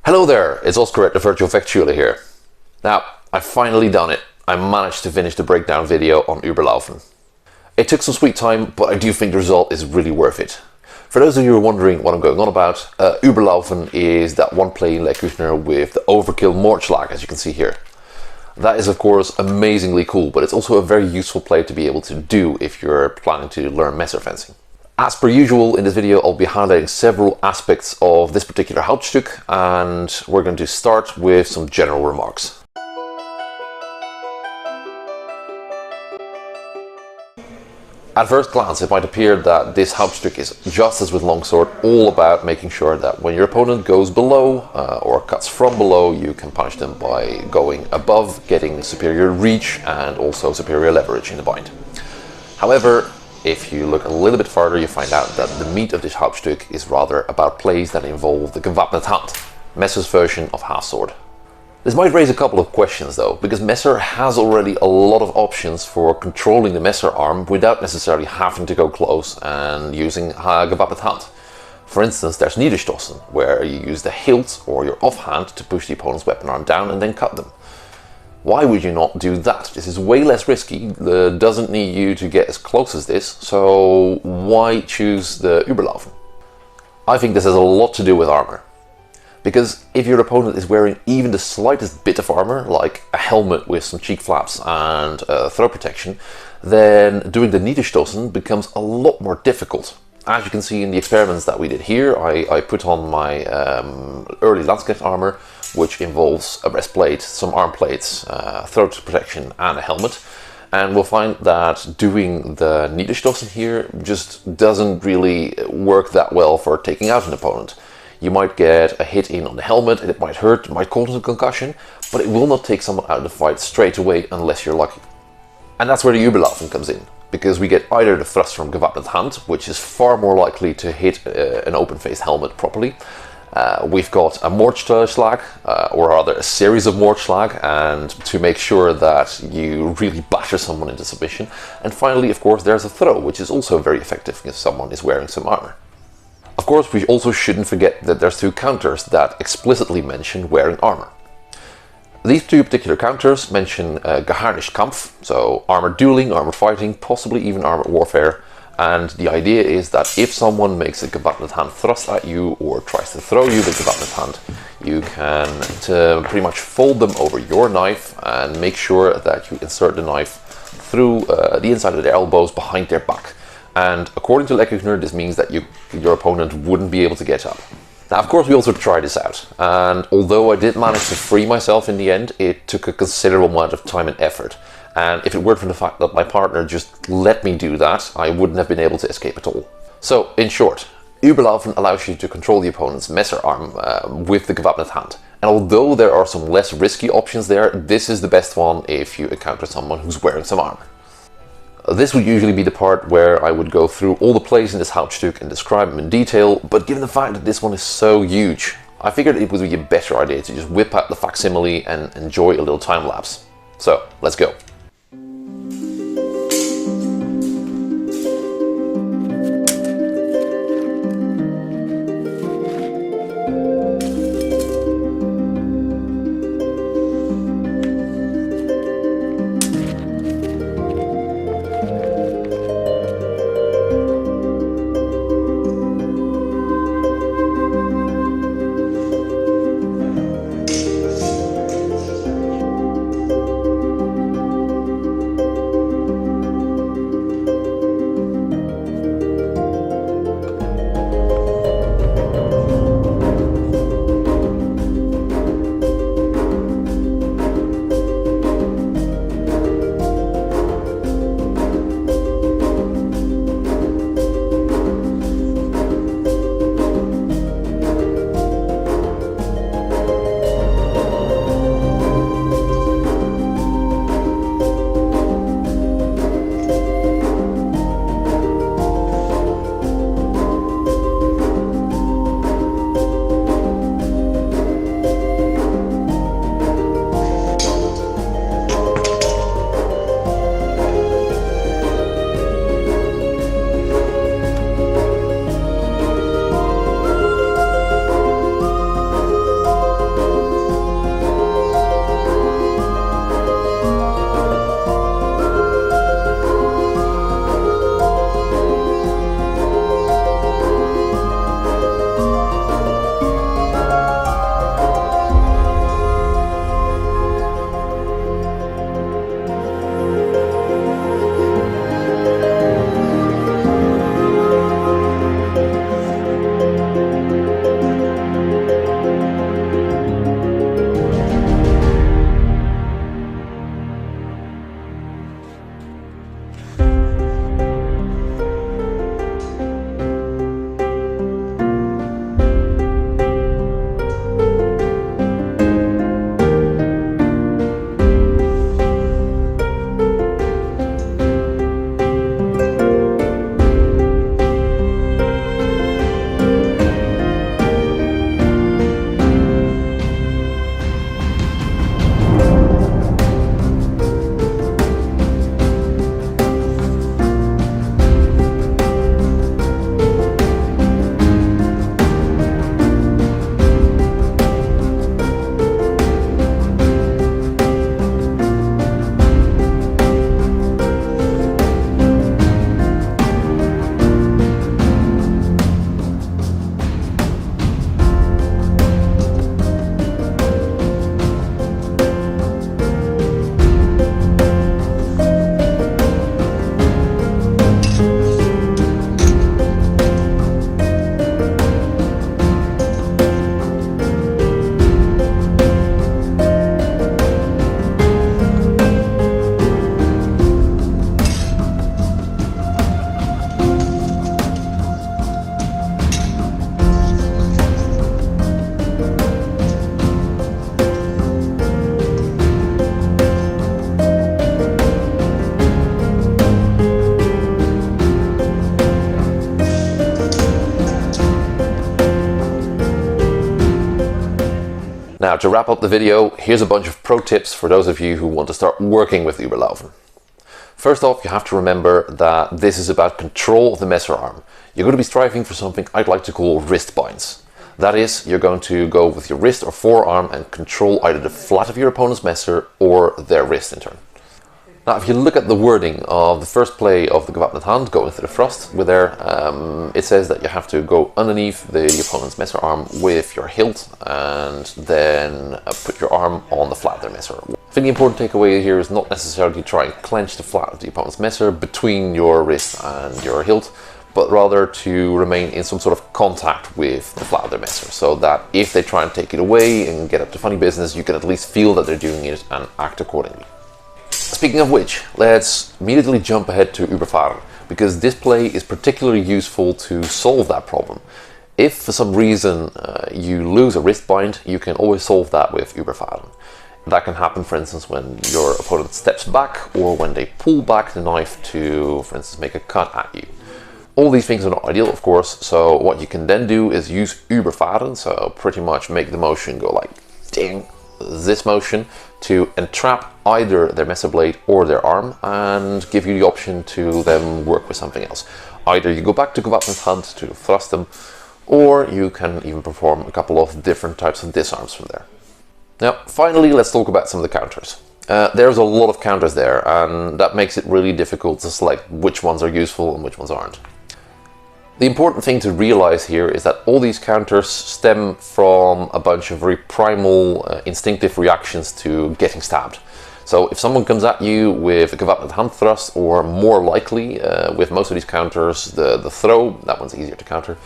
Hello there, it's Oskar at the Virtual Factually here. Now, I've finally done it. I managed to finish the breakdown video on Überlauffen. It took some sweet time, but I do think the result is really worth it. For those of you who are wondering what I'm going on about, Überlauffen is that one play in Lecküchner with the overkill Mortschlag, as you can see here. That is of course amazingly cool, but it's also a very useful play to be able to do if you're planning to learn messer fencing. As per usual, in this video I'll be highlighting several aspects of this particular Hauptstück, and we're going to start with some general remarks. At first glance it might appear that this Hauptstück is, just as with longsword, all about making sure that when your opponent goes below or cuts from below, you can punish them by going above, getting superior reach and also superior leverage in the bind. However, if you look a little bit further, you find out that the meat of this Hauptstück is rather about plays that involve the gewappnet Hand, Messer's version of half-sword. This might raise a couple of questions though, because Messer has already a lot of options for controlling the Messer arm without necessarily having to go close and using gewappnet Hand. For instance, there's Niederstossen, where you use the hilt or your offhand to push the opponent's weapon arm down and then cut them. Why would you not do that? This is way less risky, doesn't need you to get as close as this, so why choose the Überlaufen? I think this has a lot to do with armor. Because if your opponent is wearing even the slightest bit of armor, like a helmet with some cheek flaps and throat protection, then doing the Niederstossen becomes a lot more difficult. As you can see in the experiments that we did here, I put on my early Landsknecht armor, which involves a breastplate, some arm plates, throat protection and a helmet. And we'll find that doing the Niederstossen here just doesn't really work that well for taking out an opponent. You might get a hit in on the helmet and it might hurt, it might cause a concussion, but it will not take someone out of the fight straight away unless you're lucky. And that's where the Überlaufen comes in, because we get either the thrust from gewappnet Hand, which is far more likely to hit an open-faced helmet properly. We've got a Mortschlag, or rather a series of Mortschlag, and to make sure that you really batter someone into submission. And finally, of course, there's a throw, which is also very effective if someone is wearing some armor. Of course, we also shouldn't forget that there's two counters that explicitly mention wearing armor. These two particular counters mention geharnischt Kampf, so armored dueling, armored fighting, possibly even armored warfare. And the idea is that if someone makes a gewappnet Hand thrust at you or tries to throw you the gewappnet Hand, you can pretty much fold them over your knife and make sure that you insert the knife through the inside of their elbows behind their back. And according to Lecküchner, this means that your opponent wouldn't be able to get up. Now, of course, we also tried this out, and although I did manage to free myself in the end, it took a considerable amount of time and effort. And if it weren't for the fact that my partner just let me do that, I wouldn't have been able to escape at all. So, in short, Überlaufen allows you to control the opponent's Messer arm with the gewappnet Hand. And although there are some less risky options there, this is the best one if you encounter someone who's wearing some armor. This would usually be the part where I would go through all the plays in this Hauptstück and describe them in detail, but given the fact that this one is so huge, I figured it would be a better idea to just whip out the facsimile and enjoy a little time lapse. So, let's go. Now, to wrap up the video, here's a bunch of pro tips for those of you who want to start working with Überlaufen. First off, you have to remember that this is about control of the messer arm. You're going to be striving for something I'd like to call wrist binds. That is, you're going to go with your wrist or forearm and control either the flat of your opponent's messer or their wrist in turn. Now, if you look at the wording of the first play of the gewapnet hand, going through the thrust with there, it says that you have to go underneath the opponent's messer arm with your hilt and then put your arm on the flat of their messer. I think the important takeaway here is not necessarily try and clench the flat of the opponent's messer between your wrist and your hilt, but rather to remain in some sort of contact with the flat of their messer, so that if they try and take it away and get up to funny business, you can at least feel that they're doing it and act accordingly. Speaking of which, let's immediately jump ahead to Überfahren, because this play is particularly useful to solve that problem. If for some reason you lose a wrist bind, you can always solve that with Überfahren. That can happen, for instance, when your opponent steps back or when they pull back the knife to, for instance, make a cut at you. All these things are not ideal, of course, so what you can then do is use Überfahren, so pretty much make the motion go like ding, this motion, to entrap either their messer blade or their arm and give you the option to then work with something else. Either you go back to gewapnet hand to thrust them, or you can even perform a couple of different types of disarms from there. Now, finally, let's talk about some of the counters. There's a lot of counters there, and that makes it really difficult to select which ones are useful and which ones aren't. The important thing to realize here is that all these counters stem from a bunch of very primal, instinctive reactions to getting stabbed. So if someone comes at you with a gewapnet hand thrust, or more likely, with most of these counters, the throw, that one's easier to counter,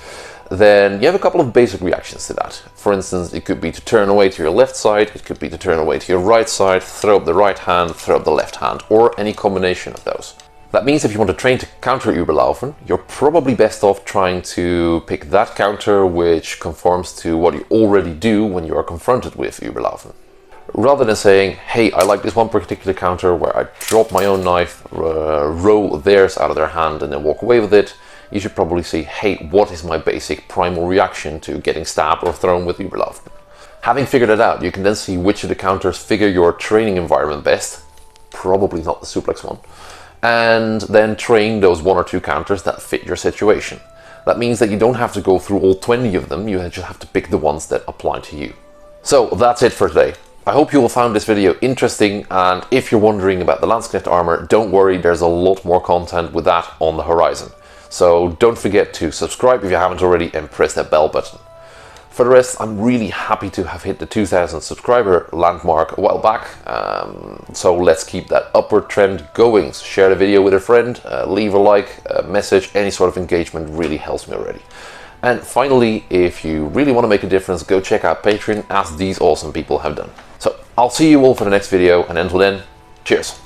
then you have a couple of basic reactions to that. For instance, it could be to turn away to your left side, it could be to turn away to your right side, throw up the right hand, throw up the left hand, or any combination of those. That means if you want to train to counter Überlaufen, you're probably best off trying to pick that counter which conforms to what you already do when you are confronted with Überlaufen. Rather than saying, hey, I like this one particular counter where I drop my own knife, roll theirs out of their hand and then walk away with it, you should probably say, hey, what is my basic primal reaction to getting stabbed or thrown with Überlaufen? Having figured it out, you can then see which of the counters figure your training environment best, probably not the suplex one, and then train those one or two counters that fit your situation. That means that you don't have to go through all 20 of them, you just have to pick the ones that apply to you. So that's it for today. I hope you all found this video interesting, and if you're wondering about the Landsknecht armor, don't worry, there's a lot more content with that on the horizon. So don't forget to subscribe if you haven't already and press that bell button. For the rest, I'm really happy to have hit the 2,000 subscriber landmark a while back, so let's keep that upward trend going. So share the video with a friend, leave a like, a message, any sort of engagement really helps me already. And finally, if you really want to make a difference, go check out Patreon, as these awesome people have done. So I'll see you all for the next video, and until then, cheers!